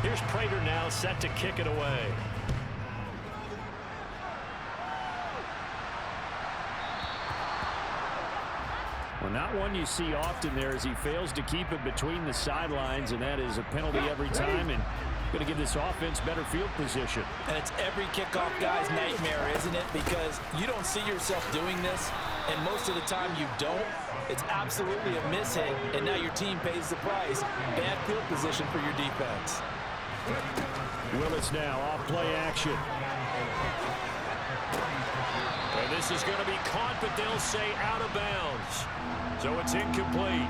Here's Prater now set to kick it away. Well, not one you see often there as he fails to keep it between the sidelines, and that is a penalty every time, and going to give this offense better field position. And it's every kickoff guy's nightmare, isn't it? Because you don't see yourself doing this, and most of the time you don't. It's absolutely a mishit, and now your team pays the price. Bad field position for your defense. Willis now off play action. And this is going to be caught, but they'll say out of bounds. So it's incomplete.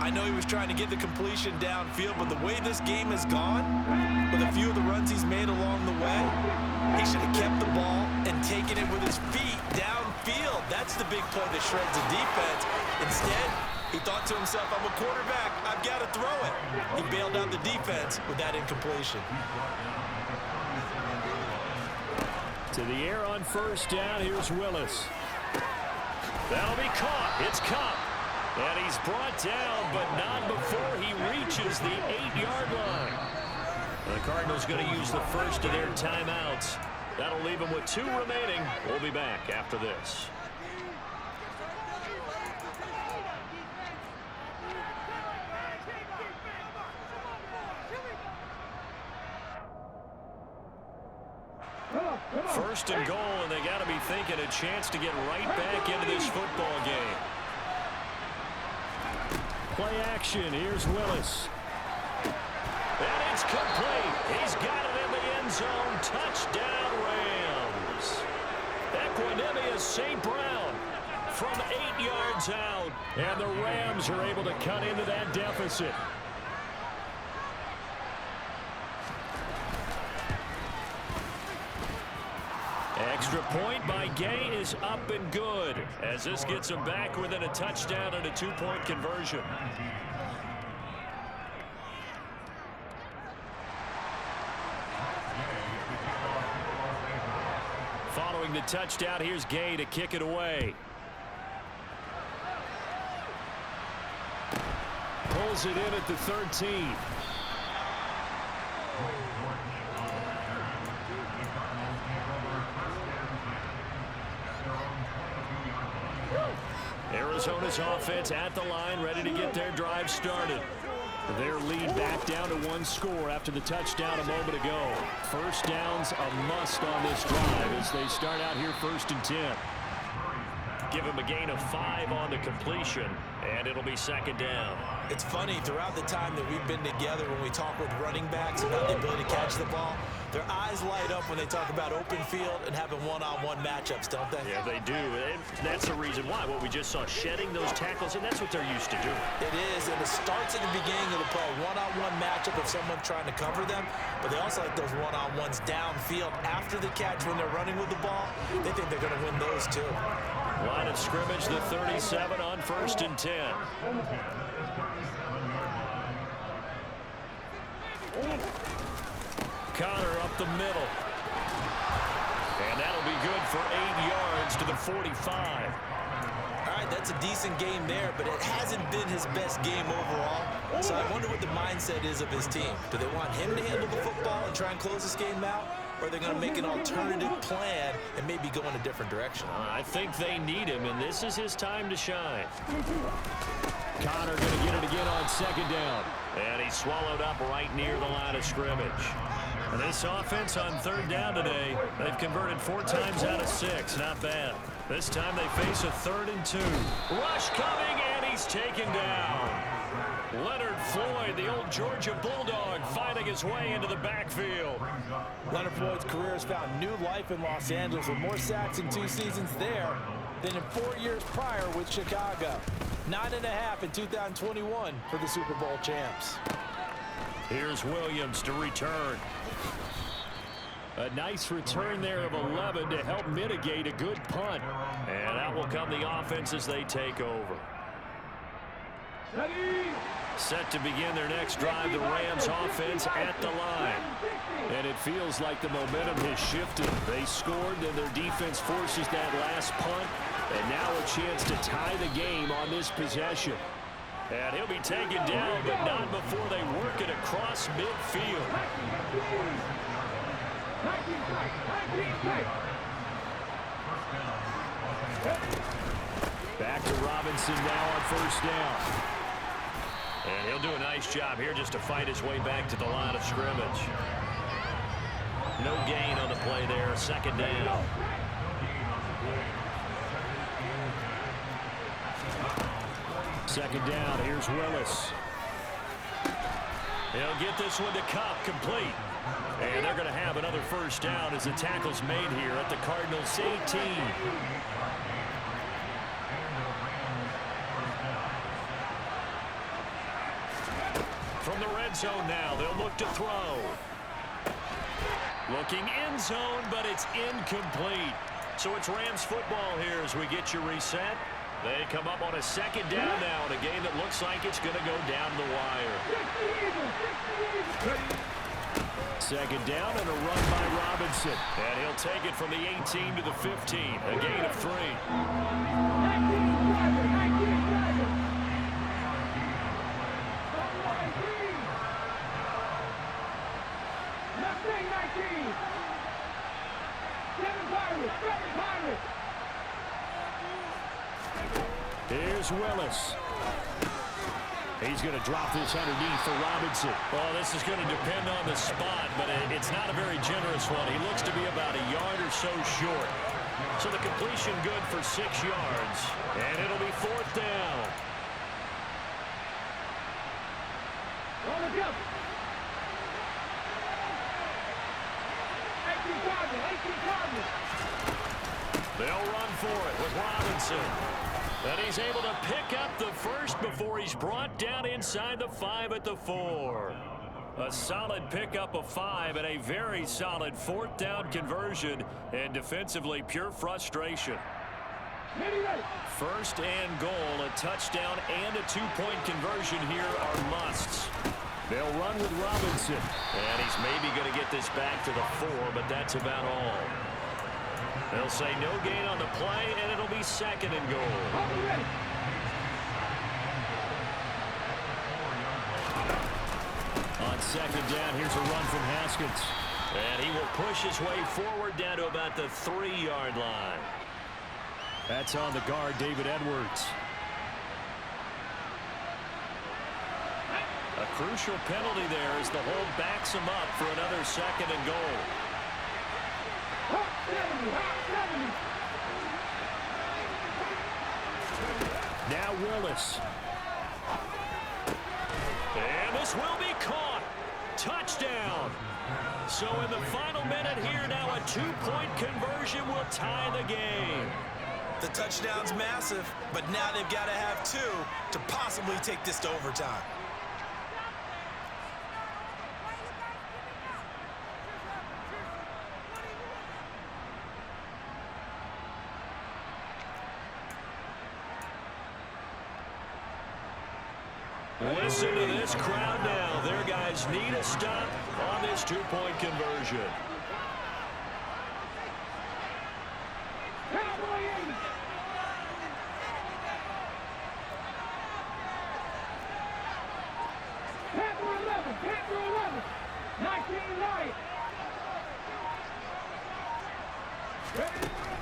I know he was trying to get the completion downfield, but the way this game has gone, with a few of the runs he's made along the way, he should have kept the ball and taken it with his feet downfield. That's the big play that shreds the defense. Instead, he thought to himself, I'm a quarterback, I've got to throw it. He bailed out the defense with that incompletion. To the air on first down, here's Willis. That'll be caught. It's Cup. And he's brought down, but not before he reaches the 8-yard line. The Cardinals going to use the first of their timeouts. That'll leave them with 2 remaining. We'll be back after this. First and goal, and they got to be thinking a chance to get right back into this football game. Play action. Here's Willis. And it's complete. He's got it in the end zone. Touchdown, Rams. Equanimous St. Brown from 8 yards out. And the Rams are able to cut into that deficit. Extra point by Gay is up and good as this gets him back within a touchdown and a 2-point conversion. Following the touchdown, here's Gay to kick it away. Pulls it in at the 13. Arizona's offense at the line, ready to get their drive started. Their lead back down to 1 score after the touchdown a moment ago. First down's a must on this drive as they start out here 1st and 10. Give him a gain of 5 on the completion, and it'll be 2nd down. It's funny, throughout the time that we've been together, when we talk with running backs about the ability to catch the ball, their eyes light up when they talk about open field and having one-on-one matchups, don't they? Yeah, they do. And that's the reason why. What we just saw, shedding those tackles, and that's what they're used to doing. It is, and it starts at the beginning of the play. One-on-one matchup of someone trying to cover them, but they also like those one-on-ones downfield after the catch when they're running with the ball. They think they're going to win those, too. Line of scrimmage, the 37 on 1st and 10. Connor up the middle. And that'll be good for 8 yards to the 45. All right, that's a decent game there, but it hasn't been his best game overall. So I wonder what the mindset is of his team. Do they want him to handle the football and try and close this game out? Or are they going to make an alternative plan and maybe go in a different direction? I think they need him, and this is his time to shine. Connor going to get it again on 2nd down. And he's swallowed up right near the line of scrimmage. And this offense on 3rd down today, they've converted 4 times out of 6. Not bad. This time they face a 3rd and 2. Rush coming, and he's taken down. Leonard Floyd, the old Georgia Bulldog, finding his way into the backfield. Leonard Floyd's career has found new life in Los Angeles with more sacks in 2 seasons there than in 4 years prior with Chicago. 9.5 in 2021 for the Super Bowl champs. Here's Williams to return. A nice return there of 11 to help mitigate a good punt. And out will come the offense as they take over. Set to begin their next drive, the Rams offense at the line. And it feels like the momentum has shifted. They scored, then their defense forces that last punt. And now a chance to tie the game on this possession. And he'll be taken down, but not before they work it across midfield. Back to Robinson now on first down. And he'll do a nice job here just to fight his way back to the line of scrimmage. No gain on the play there. Second down. Second down. Here's Willis. He'll get this one to Cup, complete. And they're going to have another first down as the tackle's made here at the Cardinals' 18. From the red zone now, they'll look to throw. Looking end zone, but it's incomplete. So it's Rams football here as we get you reset. They come up on a second down now in a game that looks like it's going to go down the wire. Second down and a run by Robinson. And he'll take it from the 18 to the 15. A gain of 3. Here's Willis. He's going to drop this underneath for Robinson. Well, this is going to depend on the spot, but it's not a very generous one. He looks to be about a yard or so short. So the completion good for 6 yards, and it'll be fourth down. They'll run for it with Robinson. And he's able to pick up the first before he's brought down inside the 5 at the 4. A solid pickup of 5 and a very solid fourth down conversion. And defensively, pure frustration. First and goal, a touchdown and a 2-point conversion here are musts. They'll run with Robinson. And he's maybe going to get this back to the 4, but that's about all. They'll say no gain on the play, and it'll be second and goal. On second down, here's a run from Haskins. And he will push his way forward down to about the 3-yard line. That's on the guard, David Edwards. A crucial penalty there as the hold backs him up for another second and goal. Now Willis. And this will be caught. Touchdown. So in the final minute here, now a 2-point conversion will tie the game. The touchdown's massive, but now they've got to have 2 to possibly take this to overtime. Listen to this crowd now. Their guys need a stop on this 2-point conversion.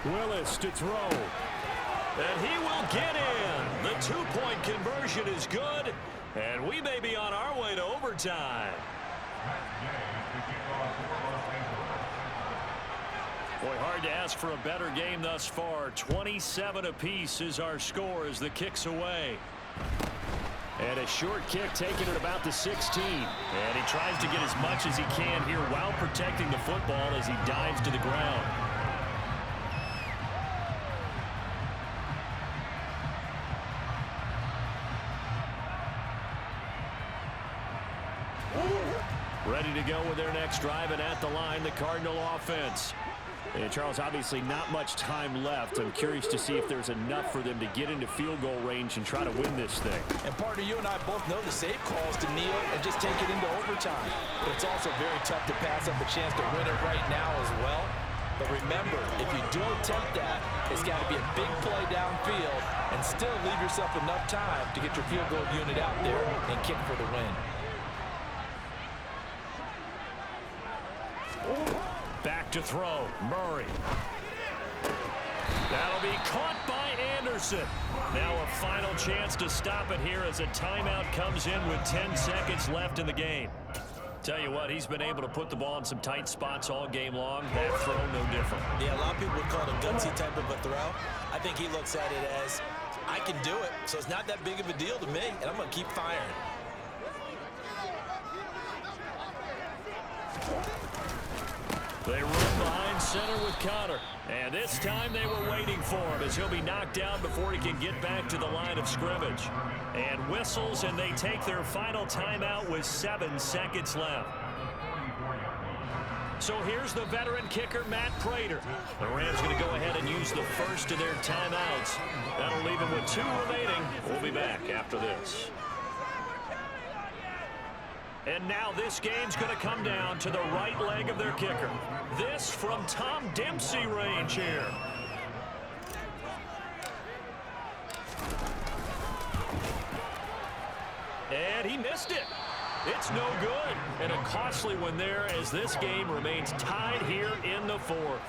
Willis to throw. And he will get in. The 2-point conversion is good. And we may be on our way to overtime. Boy, hard to ask for a better game thus far. 27 apiece is our score as the kick's away. And a short kick taken at about the 16. And he tries to get as much as he can here while protecting the football as he dives to the ground. Ready to go with their next drive, and at the line, the Cardinal offense. And Charles, obviously not much time left. I'm curious to see if there's enough for them to get into field goal range and try to win this thing. And partner, you and I both know the safe calls to kneel and just take it into overtime. But it's also very tough to pass up a chance to win it right now as well. But remember, if you do attempt that, it's got to be a big play downfield and still leave yourself enough time to get your field goal unit out there and kick for the win. Back to throw. Murray. That'll be caught by Anderson. Now a final chance to stop it here as a timeout comes in with 10 seconds left in the game. Tell you what, he's been able to put the ball in some tight spots all game long. That throw, no different. Yeah, a lot of people would call it a gutsy type of a throw. I think he looks at it as, I can do it, so it's not that big of a deal to me, and I'm going to keep firing. They run behind center with Connor. And this time they were waiting for him as he'll be knocked down before he can get back to the line of scrimmage. And whistles, and they take their final timeout with 7 seconds left. So here's the veteran kicker, Matt Prater. The Rams going to go ahead and use the first of their timeouts. That'll leave them with 2 remaining. We'll be back after this. And now this game's going to come down to the right leg of their kicker. This from Tom Dempsey range here. And he missed it. It's no good. And a costly one there as this game remains tied here in the 4th.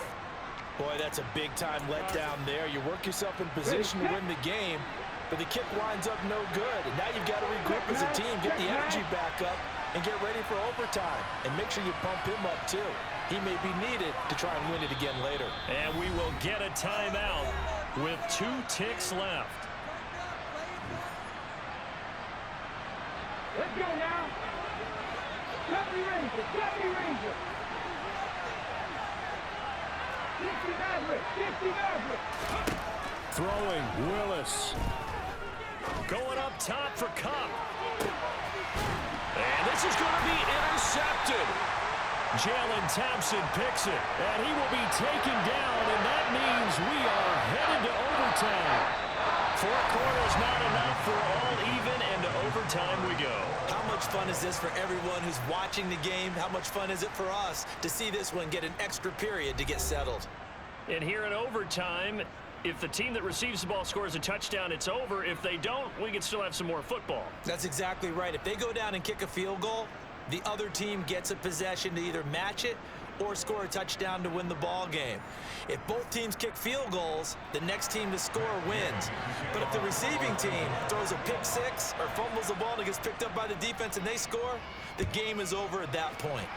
Boy, that's a big-time letdown there. You work yourself in position to win the game, but the kick winds up no good. And now you've got to regroup as a team, get the energy back up, and get ready for overtime. And make sure you pump him up, too. He may be needed to try and win it again later. And we will get a timeout with 2 ticks left. Let's go now. Copy Ranger, copy Ranger. 60 Maverick, 60 Maverick. Throwing, Willis. Going up top for Cup. And this is going to be intercepted. Jalen Thompson picks it, and he will be taken down, and that means we are headed to overtime. 4 quarters not enough for all even, and to overtime we go. How much fun is this for everyone who's watching the game? How much fun is it for us to see this one get an extra period to get settled? And here in overtime, if the team that receives the ball scores a touchdown, it's over. If they don't, we can still have some more football. That's exactly right. If they go down and kick a field goal, the other team gets a possession to either match it or score a touchdown to win the ball game. If both teams kick field goals, the next team to score wins. But if the receiving team throws a pick six or fumbles the ball and it gets picked up by the defense and they score, the game is over at that point.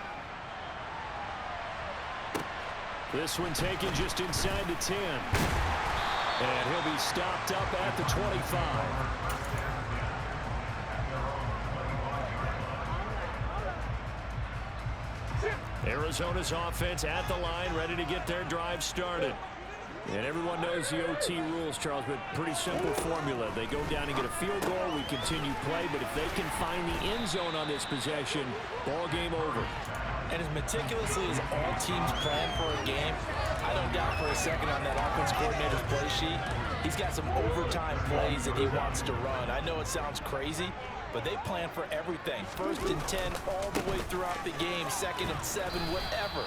This one taken just inside the 10. And he'll be stopped up at the 25. Arizona's offense at the line, ready to get their drive started. And everyone knows the OT rules, Charles, but pretty simple formula. They go down and get a field goal, we continue play, but if they can find the end zone on this possession, ball game over. And as meticulously as all teams plan for a game, I don't doubt for a second on that offense coordinator's play sheet, he's got some overtime plays that he wants to run. I know it sounds crazy, but they plan for everything. 1st and 10 all the way throughout the game, 2nd and 7, whatever.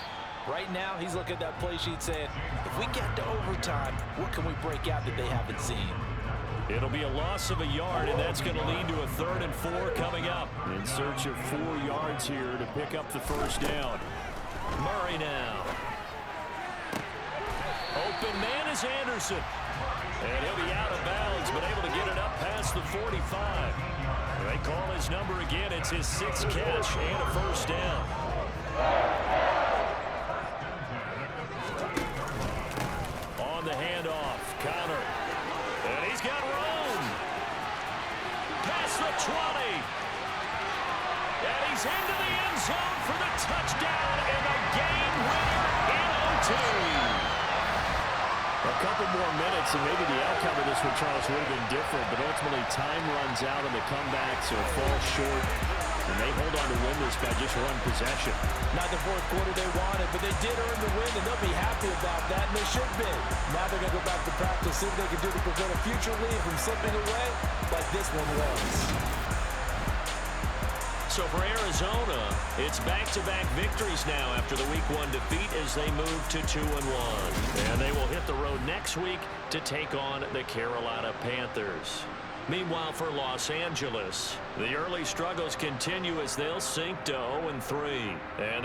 Right now, he's looking at that play sheet saying, if we get to overtime, what can we break out that they haven't seen? It'll be a loss of a yard, and that's going to lead to a 3rd and 4 coming up. In search of 4 yards here to pick up the first down. Murray now. Open man is Anderson. And he'll be out of bounds, but able to get it up past the 45. They call his number again. It's his 6th catch and a first down. On the handoff, Connor. And he's got room. Past the 20. And he's into the end zone for the touchdown and the game winner in OT. A couple more minutes, and maybe the outcome of this one, Charles, would have been different, but ultimately time runs out on the comeback, so it falls short, and they hold on to win this by just 1 possession. Not the 4th quarter they wanted, but they did earn the win, and they'll be happy about that, and they should be. Now they're going to go back to practice, see what they can do to prevent a future lead from slipping away like this one was. So for Arizona, it's back-to-back victories now after the Week 1 defeat as they move to 2-1. And they will hit the road next week to take on the Carolina Panthers. Meanwhile, for Los Angeles, the early struggles continue as they'll sink to 0-3. And